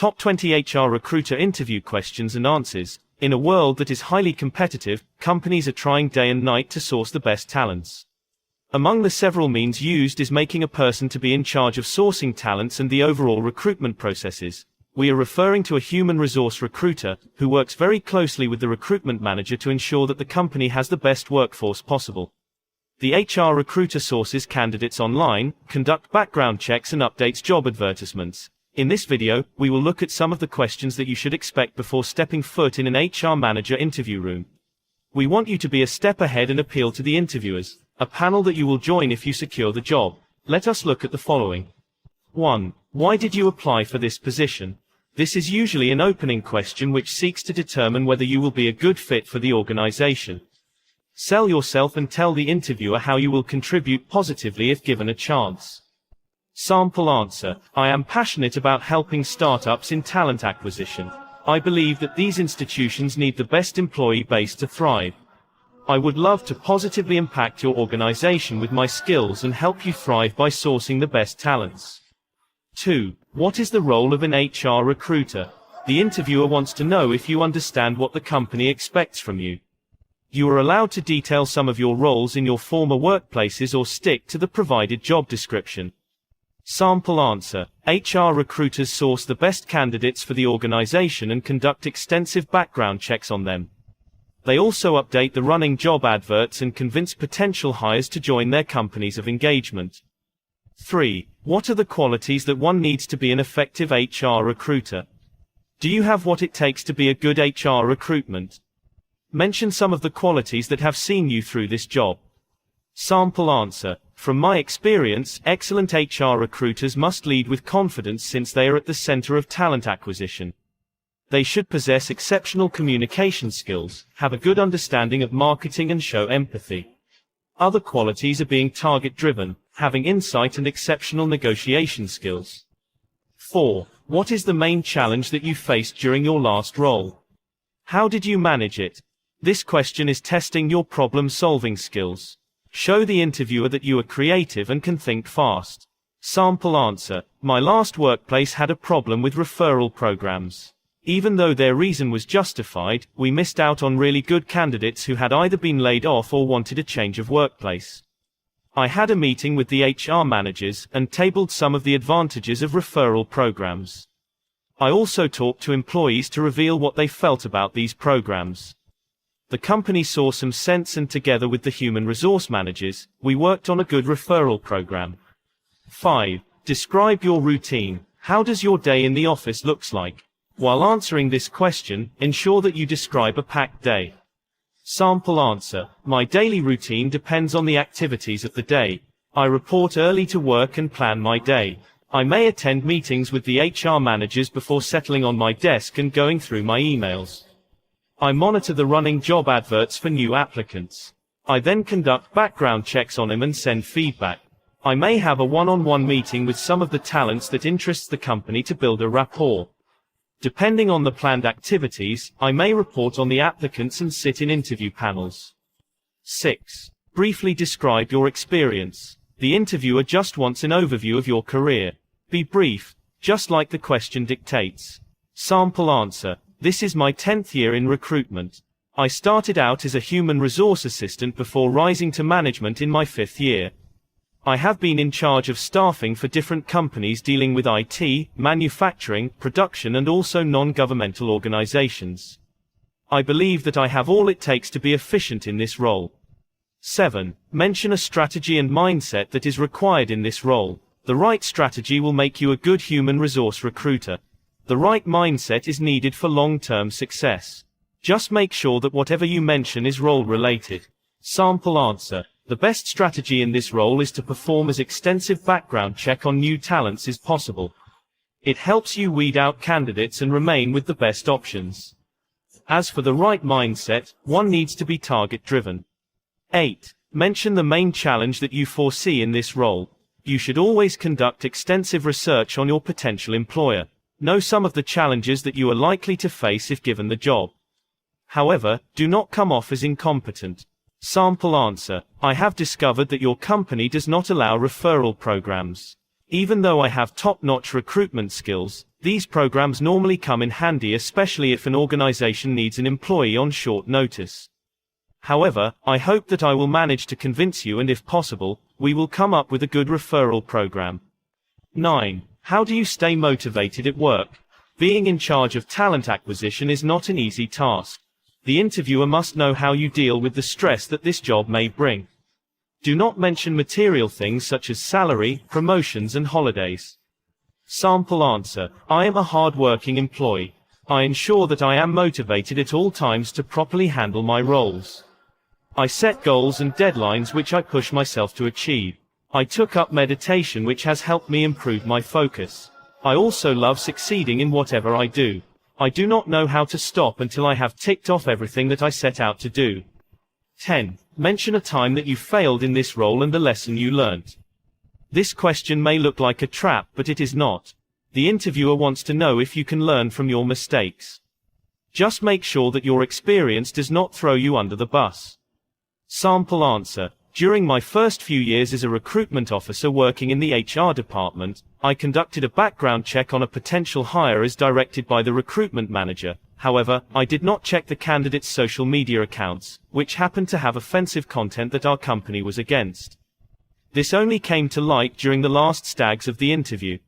Top 20 HR recruiter interview questions and answers. In a world that is highly competitive, companies are trying day and night to source the best talents. Among the several means used is making a person to be in charge of sourcing talents and the overall recruitment processes. We are referring to a human resource recruiter, who works very closely with the recruitment manager to ensure that the company has the best workforce possible. The HR recruiter sources candidates online, conduct background checks and updates job advertisements. In this video, we will look at some of the questions that you should expect before stepping foot in an HR manager interview room. We want you to be a step ahead and appeal to the interviewers, a panel that you will join if you secure the job. Let us look at the following. 1. Why did you apply for this position? This is usually an opening question which seeks to determine whether you will be a good fit for the organization. Sell yourself and tell the interviewer how you will contribute positively if given a chance. Sample answer. I am passionate about helping startups in talent acquisition. I believe that these institutions need the best employee base to thrive. I would love to positively impact your organization with my skills and help you thrive by sourcing the best talents. 2. What is the role of an HR recruiter? The interviewer wants to know if you understand what the company expects from you. You are allowed to detail some of your roles in your former workplaces or stick to the provided job description. Sample answer. HR recruiters source the best candidates for the organization and conduct extensive background checks on them. They also update the running job adverts and convince potential hires to join their companies of engagement. 3. What are the qualities that one needs to be an effective HR recruiter? Do you have what it takes to be a good HR recruitment? Mention some of the qualities that have seen you through this job. Sample answer. From my experience, excellent HR recruiters must lead with confidence since they are at the center of talent acquisition. They should possess exceptional communication skills, have a good understanding of marketing and show empathy. Other qualities are being target-driven, having insight and exceptional negotiation skills. 4. What is the main challenge that you faced during your last role? How did you manage it? This question is testing your problem-solving skills. Show the interviewer that you are creative and can think fast. Sample answer. My last workplace had a problem with referral programs. Even though their reason was justified, we missed out on really good candidates who had either been laid off or wanted a change of workplace. I had a meeting with the HR managers and tabled some of the advantages of referral programs. I also talked to employees to reveal what they felt about these programs. The company saw some sense and together with the human resource managers, we worked on a good referral program. 5. Describe your routine. How does your day in the office looks like? While answering this question, ensure that you describe a packed day. Sample answer. My daily routine depends on the activities of the day. I report early to work and plan my day. I may attend meetings with the HR managers before settling on my desk and going through my emails. I monitor the running job adverts for new applicants. I then conduct background checks on them and send feedback. I may have a one-on-one meeting with some of the talents that interests the company to build a rapport. Depending on the planned activities, I may report on the applicants and sit in interview panels. 6. Briefly describe your experience. The interviewer just wants an overview of your career. Be brief, just like the question dictates. Sample answer. This is my 10th year in recruitment. I started out as a human resource assistant before rising to management in my 5th year. I have been in charge of staffing for different companies dealing with IT, manufacturing, production and also non-governmental organizations. I believe that I have all it takes to be efficient in this role. 7. Mention a strategy and mindset that is required in this role. The right strategy will make you a good human resource recruiter. The right mindset is needed for long-term success. Just make sure that whatever you mention is role-related. Sample answer. The best strategy in this role is to perform as extensive background check on new talents as possible. It helps you weed out candidates and remain with the best options. As for the right mindset, one needs to be target-driven. 8. Mention the main challenge that you foresee in this role. You should always conduct extensive research on your potential employer. Know some of the challenges that you are likely to face if given the job. However, do not come off as incompetent. Sample answer. I have discovered that your company does not allow referral programs. Even though I have top-notch recruitment skills, these programs normally come in handy, especially if an organization needs an employee on short notice. However, I hope that I will manage to convince you, and if possible, we will come up with a good referral program. 9. How do you stay motivated at work? Being in charge of talent acquisition is not an easy task. The interviewer must know how you deal with the stress that this job may bring. Do not mention material things such as salary, promotions and holidays. Sample answer: I am a hard-working employee. I ensure that I am motivated at all times to properly handle my roles. I set goals and deadlines which I push myself to achieve. I took up meditation, which has helped me improve my focus. I also love succeeding in whatever I do. I do not know how to stop until I have ticked off everything that I set out to do. 10. Mention a time that you failed in this role and the lesson you learned. This question may look like a trap, but it is not. The interviewer wants to know if you can learn from your mistakes. Just make sure that your experience does not throw you under the bus. Sample answer: during my first few years as a recruitment officer working in the HR department, I conducted a background check on a potential hire as directed by the recruitment manager. However, I did not check the candidate's social media accounts, which happened to have offensive content that our company was against. This only came to light during the last stags of the interview.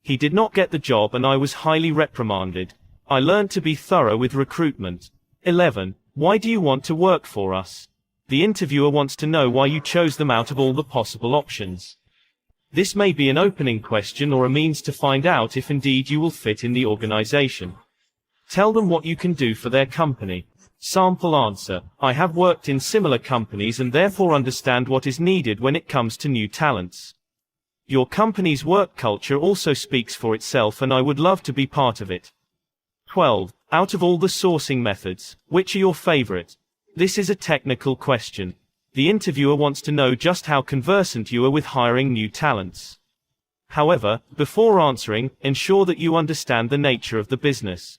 He did not get the job and I was highly reprimanded. I learned to be thorough with recruitment. 11. Why do you want to work for us? The interviewer wants to know why you chose them out of all the possible options. This may be an opening question or a means to find out if indeed you will fit in the organization. Tell them what you can do for their company. Sample answer: I have worked in similar companies and therefore understand what is needed when it comes to new talents. Your company's work culture also speaks for itself and I would love to be part of it. 12. Out of all the sourcing methods, which are your favorite? This is a technical question. The interviewer wants to know just how conversant you are with hiring new talents. However, before answering, ensure that you understand the nature of the business.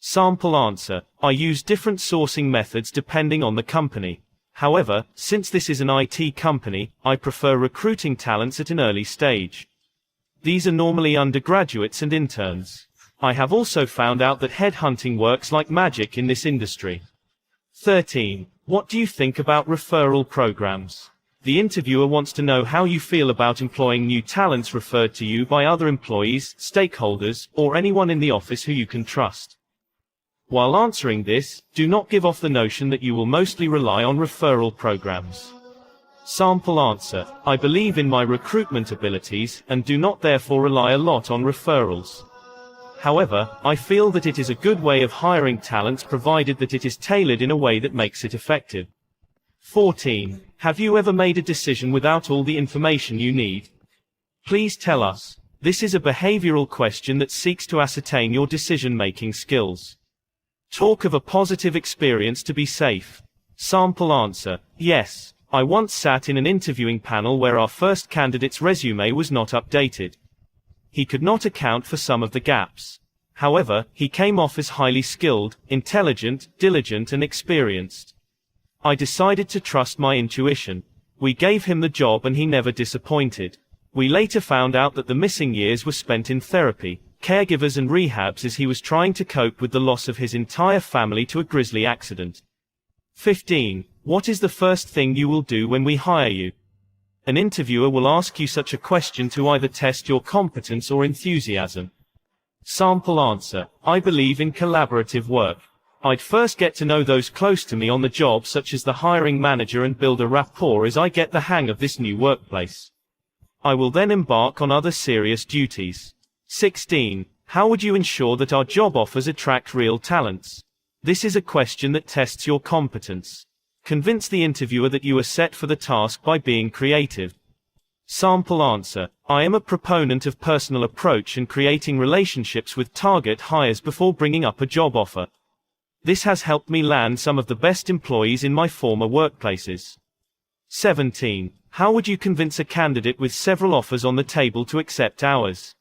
Sample answer: I use different sourcing methods depending on the company. However, since this is an IT company, I prefer recruiting talents at an early stage. These are normally undergraduates and interns. I have also found out that headhunting works like magic in this industry. 13. What do you think about referral programs? The interviewer wants to know how you feel about employing new talents referred to you by other employees, stakeholders, or anyone in the office who you can trust. While answering this, do not give off the notion that you will mostly rely on referral programs. Sample answer: I believe in my recruitment abilities, and do not therefore rely a lot on referrals. However, I feel that it is a good way of hiring talent provided that it is tailored in a way that makes it effective. 14. Have you ever made a decision without all the information you need? Please tell us. This is a behavioral question that seeks to ascertain your decision-making skills. Talk of a positive experience to be safe. Sample answer: yes. I once sat in an interviewing panel where our first candidate's resume was not updated. He could not account for some of the gaps. However, he came off as highly skilled, intelligent, diligent and experienced. I decided to trust my intuition. We gave him the job and he never disappointed. We later found out that the missing years were spent in therapy, caregivers and rehabs as he was trying to cope with the loss of his entire family to a grisly accident. 15. What is the first thing you will do when we hire you? An interviewer will ask you such a question to either test your competence or enthusiasm. Sample answer: I believe in collaborative work. I'd first get to know those close to me on the job, such as the hiring manager, and build a rapport as I get the hang of this new workplace. I will then embark on other serious duties. 16. How would you ensure that our job offers attract real talents? This is a question that tests your competence. Convince the interviewer that you are set for the task by being creative. Sample answer: I am a proponent of personal approach and creating relationships with target hires before bringing up a job offer. This has helped me land some of the best employees in my former workplaces. 17. How would you convince a candidate with several offers on the table to accept ours?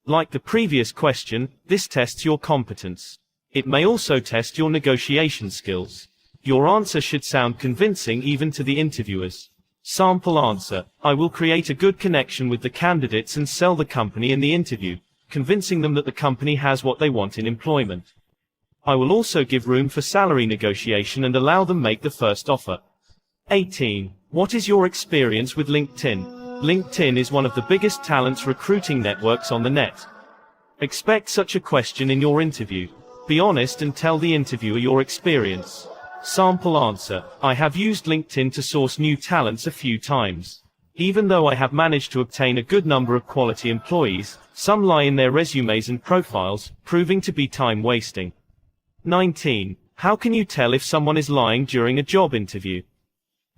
Like the previous question, this tests your competence. It may also test your negotiation skills. Your answer should sound convincing even to the interviewers. Sample answer. I will create a good connection with the candidates and sell the company in the interview, convincing them that the company has what they want in employment. I will also give room for salary negotiation and allow them make the first offer. 18. What is your experience with LinkedIn? LinkedIn is one of the biggest talent recruiting networks on the net. Expect such a question in your interview. Be honest and tell the interviewer your experience. Sample answer. I have used LinkedIn to source new talents a few times. Even though I have managed to obtain a good number of quality employees, some lie in their resumes and profiles, proving to be time wasting. 19. How can you tell if someone is lying during a job interview?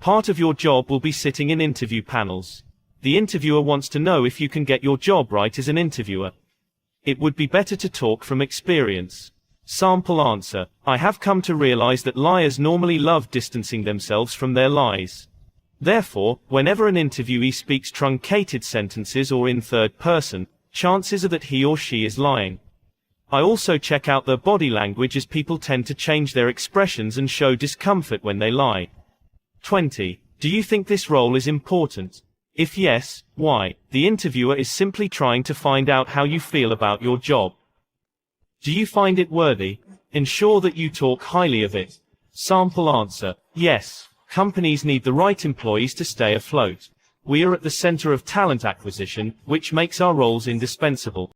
Part of your job will be sitting in interview panels. The interviewer wants to know if you can get your job right as an interviewer. It would be better to talk from experience. Sample answer. I have come to realize that liars normally love distancing themselves from their lies. Therefore, whenever an interviewee speaks truncated sentences or in third person, chances are that he or she is lying. I also check out their body language, as people tend to change their expressions and show discomfort when they lie. 20. Do you think this role is important? If yes, why? The interviewer is simply trying to find out how you feel about your job. Do you find it worthy? Ensure that you talk highly of it. Sample answer. Yes. Companies need the right employees to stay afloat. We are at the center of talent acquisition, which makes our roles indispensable.